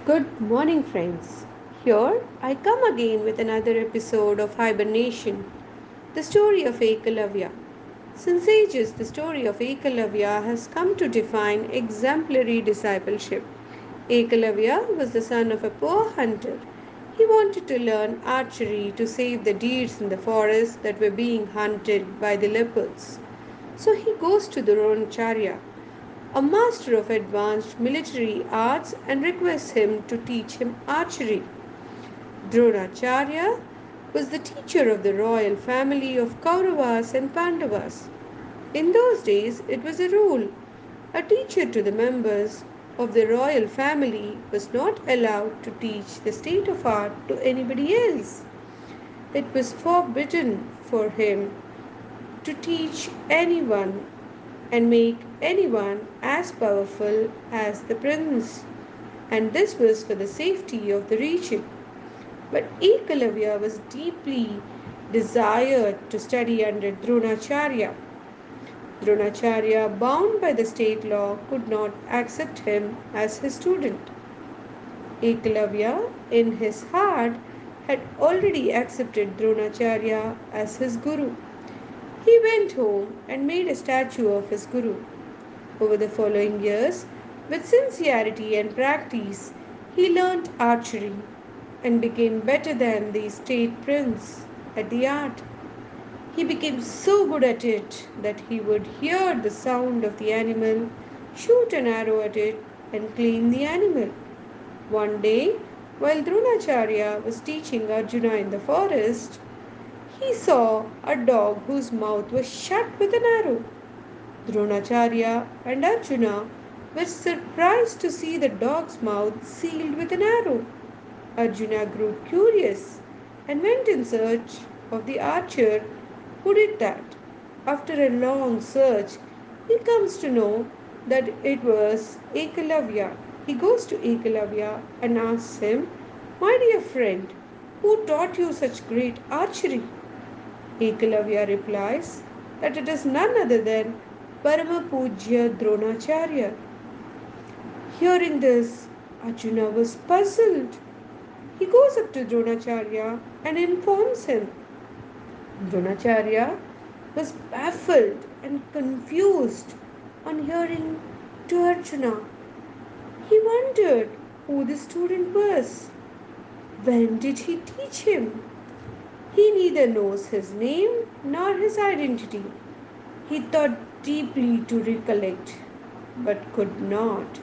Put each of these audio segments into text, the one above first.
Good morning, friends. Here I come again with another episode of Hibernation, the story of Ekalavya. Since ages, the story of Ekalavya has come to define exemplary discipleship. Ekalavya was the son of a poor hunter. He wanted to learn archery to save the deers in the forest that were being hunted by the leopards. So he goes to the Dronacharya, a master of advanced military arts, and requests him to teach him archery. Dronacharya was the teacher of the royal family of Kauravas and Pandavas. In those days, it was a rule. A teacher to the members of the royal family was not allowed to teach the state of art to anybody else. It was forbidden for him to teach anyone and make anyone as powerful as the prince, and this was for the safety of the region. But Ekalavya was deeply desired to study under Dronacharya. Dronacharya, bound by the state law, could not accept him as his student. Ekalavya, in his heart, had already accepted Dronacharya as his guru. He went home and made a statue of his guru. Over the following years, with sincerity and practice, he learnt archery and became better than the state prince at the art. He became so good at it that he would hear the sound of the animal, shoot an arrow at it, and claim the animal. One day, while Dronacharya was teaching Arjuna in the forest, he saw a dog whose mouth was shut with an arrow. Dronacharya and Arjuna were surprised to see the dog's mouth sealed with an arrow. Arjuna grew curious and went in search of the archer who did that. After a long search, he comes to know that it was Ekalavya. He goes to Ekalavya and asks him, "My dear friend, who taught you such great archery?" Ekalavya replies that it is none other than Paramapujya Dronacharya. Hearing this, Arjuna was puzzled. He goes up to Dronacharya and informs him. Dronacharya was baffled and confused on hearing to Arjuna. He wondered who the student was. When did he teach him? He neither knows his name nor his identity. He thought deeply to recollect, but could not.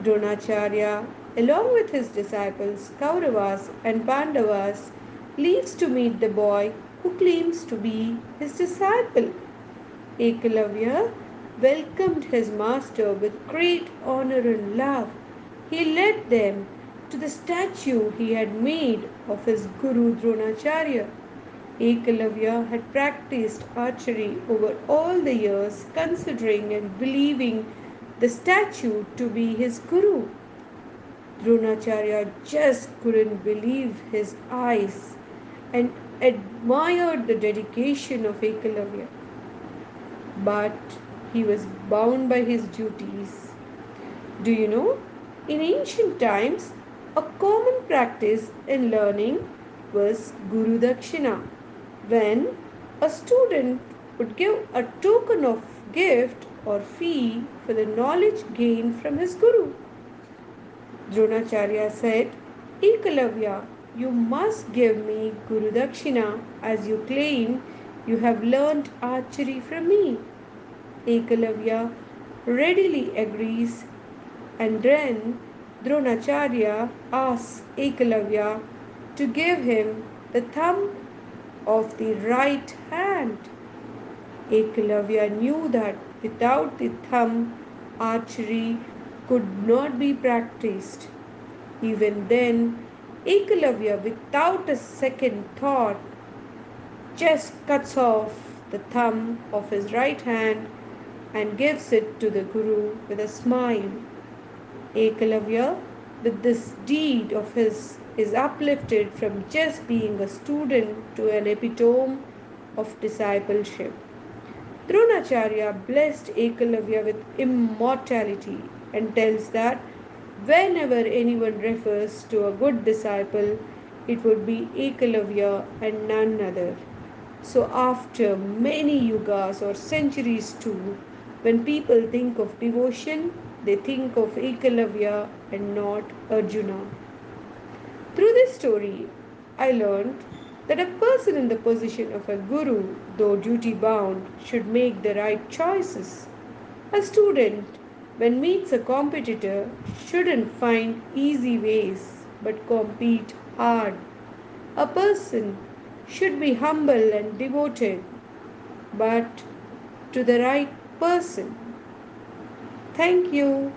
Dronacharya, along with his disciples Kauravas and Pandavas, leaves to meet the boy who claims to be his disciple. Ekalavya welcomed his master with great honor and love. He led them to the statue he had made of his Guru Dronacharya. Ekalavya had practiced archery over all the years, considering and believing the statue to be his guru. Dronacharya just couldn't believe his eyes and admired the dedication of Ekalavya. But he was bound by his duties. Do you know? In ancient times, a common practice in learning was Guru Dakshina, when a student would give a token of gift or fee for the knowledge gained from his Guru. Dronacharya said, Ekalavya, you must give me Guru Dakshina as you claim you have learnt archery from me. Ekalavya readily agrees, and then Dronacharya asks Ekalavya to give him the thumb of the right hand. Ekalavya knew that without the thumb, archery could not be practiced. Even then, Ekalavya, without a second thought, just cuts off the thumb of his right hand and gives it to the Guru with a smile. Ekalavya, with this deed of his, is uplifted from just being a student to an epitome of discipleship. Dronacharya blessed Ekalavya with immortality and tells that Whenever anyone refers to a good disciple, it would be Ekalavya and none other. So, after many yugas or centuries too, when people think of devotion, they think of Ekalavya and not Arjuna. Through this story, I learned that a person in the position of a guru, though duty bound, should make the right choices. A student, when meets a competitor, shouldn't find easy ways but compete hard. A person should be humble and devoted, but to the right person. Thank you.